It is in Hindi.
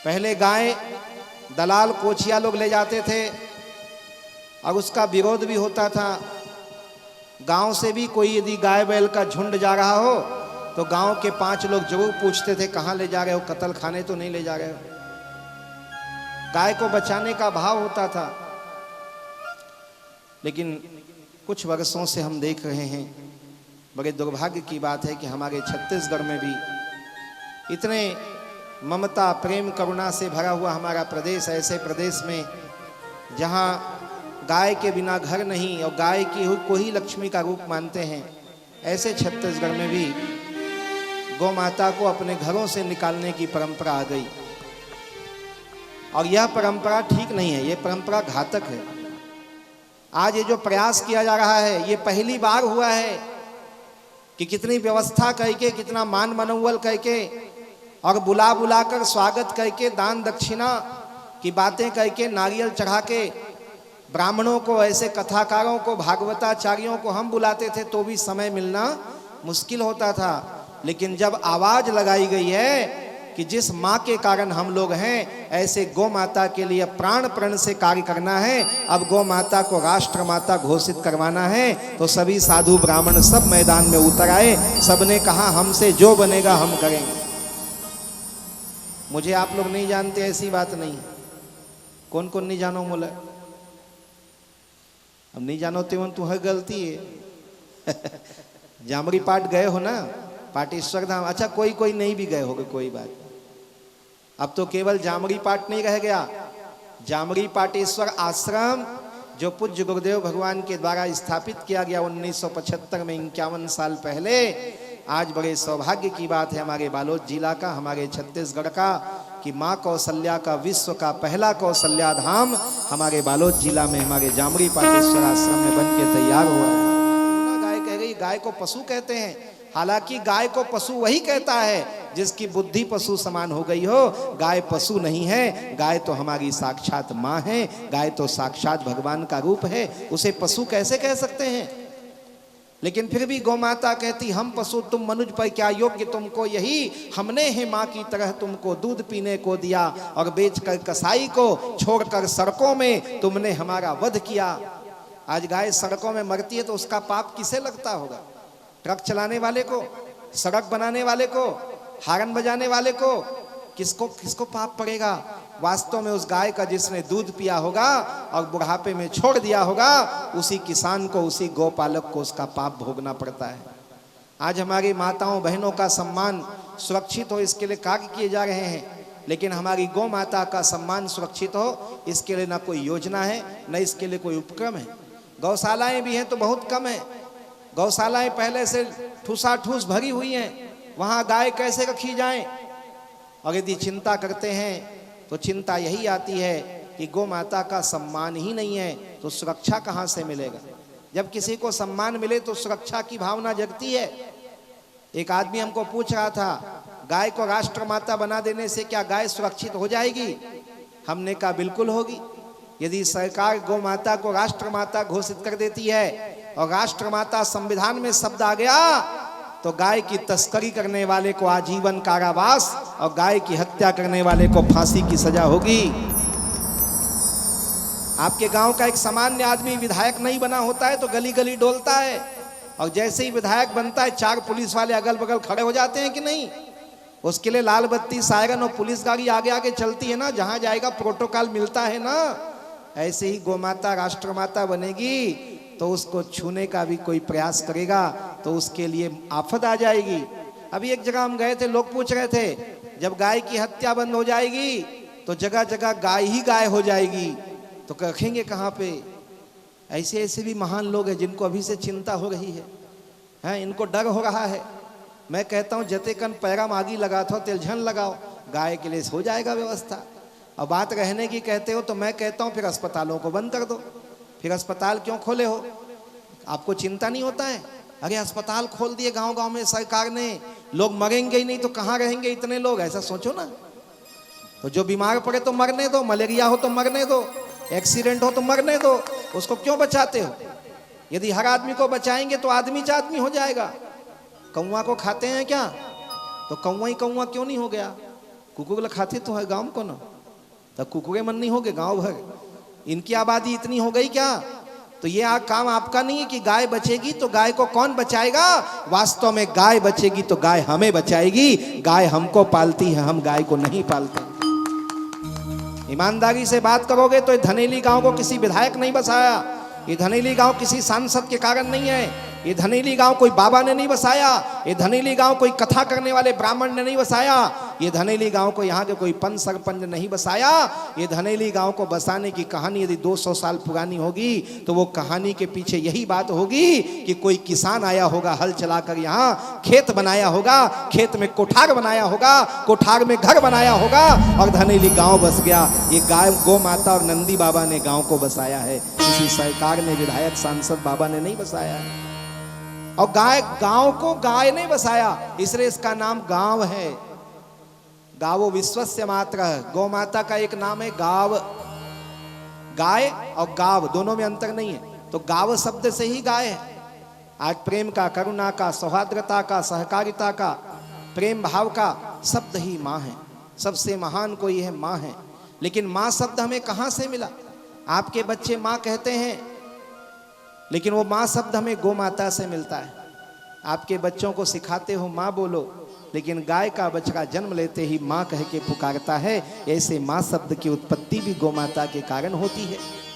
पहले गाय दलाल कोचिया लोग ले जाते थे और उसका विरोध भी होता था। गांव से भी कोई यदि गाय बैल का झुंड जा रहा हो तो गांव के 5 लोग जरूर पूछते थे कहां ले जा रहे हो, कत्ल खाने तो नहीं ले जा रहे हो। गाय को बचाने का भाव होता था। लेकिन कुछ वर्षों से हम देख रहे हैं, बड़े दुर्भाग्य की बात है कि हमारे छत्तीसगढ़ में भी इतने ममता प्रेम करुणा से भरा हुआ हमारा प्रदेश, ऐसे प्रदेश में जहां गाय के बिना घर नहीं और गाय को ही लक्ष्मी का रूप मानते हैं, ऐसे छत्तीसगढ़ में भी गौ माता को अपने घरों से निकालने की परंपरा आ गई। और यह परंपरा ठीक नहीं है, यह परंपरा घातक है। आज ये जो प्रयास किया जा रहा है, ये पहली बार हुआ है कि कितनी व्यवस्था करके, कितना मान मनोवल करके और बुला बुला कर स्वागत करके, दान दक्षिणा की बातें करके, नारियल चढ़ा के ब्राह्मणों को, ऐसे कथाकारों को, भागवताचार्यों को हम बुलाते थे तो भी समय मिलना मुश्किल होता था। लेकिन जब आवाज लगाई गई है कि जिस माँ के कारण हम लोग हैं, ऐसे गौ माता के लिए प्राण प्रण से कार्य करना है, अब गौ माता को राष्ट्र माता घोषित करवाना है, तो सभी साधु ब्राह्मण सब मैदान में उतर आए। सबने कहा हमसे जो बनेगा हम करेंगे। मुझे आप लोग नहीं जानते, ऐसी बात नहीं। कौन कौन नहीं जानो मोला? अब नहीं जानो तो हर गलती है। जामरी पाट गए हो ना, पाटेश्वर धाम? अच्छा, कोई कोई नहीं भी गए होगे, कोई बात। अब तो केवल जामरी पाट नहीं रह गया, जामरी पाटेश्वर आश्रम जो पूज्य गुरुदेव भगवान के द्वारा स्थापित किया गया 1975 में, 51 साल पहले। आज बड़े सौभाग्य की बात है हमारे बालोद जिला का, हमारे छत्तीसगढ़ का, कि माँ कौशल्या का विश्व का पहला कौशल्या धाम हमारे बालोद जिला में, हमारे जामरी पाटेश्वर आश्रम में बन के तैयार हुआ है। गाय कह गई, गाय को पशु कहते हैं। हालांकि गाय को पशु वही कहता है जिसकी बुद्धि पशु समान हो गई हो। गाय पशु नहीं है, गाय तो हमारी साक्षात माँ है, गाय तो साक्षात भगवान का रूप है। उसे पशु कैसे कह सकते हैं? लेकिन फिर भी गौ माता कहती हम पशु तुम मनुज पर क्या योग्य तुमको, यही हमने है माँ की तरह तुमको दूध पीने को दिया, और बेचकर कसाई को छोड़कर सड़कों में तुमने हमारा वध किया। आज गाय सड़कों में मरती है तो उसका पाप किसे लगता होगा? ट्रक चलाने वाले को, सड़क बनाने वाले को, हारन बजाने वाले को, किसको किसको पाप पड़ेगा? वास्तव में उस गाय का जिसने दूध पिया होगा और बुढ़ापे में छोड़ दिया होगा, उसी किसान को, उसी गौपालक को उसका पाप भोगना पड़ता है। आज हमारी माताओं बहनों का सम्मान सुरक्षित हो, इसके लिए कार्य किए जा रहे हैं। लेकिन हमारी गौ माता का सम्मान सुरक्षित हो, इसके लिए ना कोई योजना है, न इसके लिए कोई उपक्रम है। गौशालाएं भी हैं तो बहुत कम है। गौशालाएं पहले से ठूसाठूस भरी हुई हैं, वहां गाय कैसे रखी जाए? और यदि चिंता करते हैं तो चिंता यही आती है कि गौ माता का सम्मान ही नहीं है तो सुरक्षा कहां से मिलेगा? जब किसी को सम्मान मिले तो सुरक्षा की भावना जगती है। एक आदमी हमको पूछ रहा था, गाय को राष्ट्र माता बना देने से क्या गाय सुरक्षित हो जाएगी? हमने कहा बिल्कुल होगी। यदि सरकार गौ माता को राष्ट्र माता घोषित कर देती है और राष्ट्र माता संविधान में शब्द आ गया, तो गाय की तस्करी करने वाले को आजीवन कारावास और गाय की हत्या करने वाले को फांसी की सजा होगी। आपके गांव का एक सामान्य आदमी विधायक नहीं बना होता है तो गली गली डोलता है, और जैसे ही विधायक बनता है 4 पुलिस वाले अगल बगल खड़े हो जाते हैं कि नहीं? उसके लिए लाल बत्ती, सायरन और पुलिस गाड़ी आगे आगे चलती है ना, जहां जाएगा प्रोटोकॉल मिलता है ना। ऐसे ही गोमाता राष्ट्रमाता बनेगी तो उसको छूने का भी कोई प्रयास करेगा तो उसके लिए आफत आ जाएगी। अभी एक जगह हम गए थे, लोग पूछ रहे थे जब गाय की हत्या बंद हो जाएगी तो जगह जगह गाय ही गाय हो जाएगी, तो रखेंगे कहाँ पे? ऐसे ऐसे भी महान लोग हैं जिनको अभी से चिंता हो रही है, इनको डर हो रहा है। मैं कहता हूँ जते कन पैरा मागी लगा था तिलझन लगाओ, गाय के लिए हो जाएगा व्यवस्था। अब बात रहने की कहते हो तो मैं कहता हूँ फिर अस्पतालों को बंद कर दो। फिर अस्पताल क्यों खोले हो? आपको चिंता नहीं होता है? अरे अस्पताल खोल दिए गांव गांव में सरकार ने, लोग मरेंगे ही नहीं तो कहाँ रहेंगे इतने लोग? ऐसा सोचो ना। तो जो बीमार पड़े तो मरने दो, मलेरिया हो तो मरने दो, एक्सीडेंट हो तो मरने दो, उसको क्यों बचाते हो? यदि हर आदमी को बचाएंगे तो आदमी च आदमी हो जाएगा। कौवा को खाते हैं क्या? तो कौवा ही कौवा क्यों नहीं हो गया? कुकुर खाते तो है गांव को ना, तो कुकुरे मन नहीं हो गए गांव भर, इनकी आबादी इतनी हो गई क्या? तो ये काम आपका नहीं है कि गाय बचेगी तो गाय को कौन बचाएगा। वास्तव में गाय बचेगी तो गाय हमें बचाएगी। गाय हमको पालती है, हम गाय को नहीं पालते। ईमानदारी से बात करोगे तो ये धनेली गांव को किसी विधायक नहीं बसाया, ये धनेली गांव किसी सांसद के कारण नहीं है, ये धनेली गांव कोई बाबा ने नहीं बसाया, ये धनेली गांव कोई कथा करने वाले ब्राह्मण ने नहीं बसाया, ये धनेली गांव को यहाँ के कोई पंच सरपंच ने नहीं बसाया। ये धनेली गांव को बसाने की कहानी यदि 200 साल पुरानी होगी तो वो कहानी के पीछे यही बात होगी कि कोई किसान आया होगा हल चलाकर, यहाँ खेत बनाया होगा, खेत में कोठार बनाया होगा, कोठार में घर बनाया होगा और धनेली गांव बस गया। ये गाय गौ माता और नंदी बाबा ने गांव को बसाया है, किसी सरकार ने, विधायक सांसद बाबा ने नहीं बसाया है। और गाय, गांव को गाय ने बसाया, इसलिए इसका नाम गांव है। गावो विश्वस्य मात्र, गौ माता का एक नाम है गाव। गाय और गाव दोनों में अंतर नहीं है, तो गाव शब्द से ही गाय है। आज प्रेम का, करुणा का, सौहार्द्रता का, सहकारिता का, प्रेम भाव का शब्द ही माँ है। सबसे महान कोई है, माँ है। लेकिन माँ शब्द हमें कहाँ से मिला? आपके बच्चे माँ कहते हैं, लेकिन वो माँ शब्द हमें गौ माता से मिलता है। आपके बच्चों को सिखाते हो माँ बोलो, लेकिन गाय का बछड़ा जन्म लेते ही माँ कह के पुकारता है। ऐसे माँ शब्द की उत्पत्ति भी गौ माता के कारण होती है।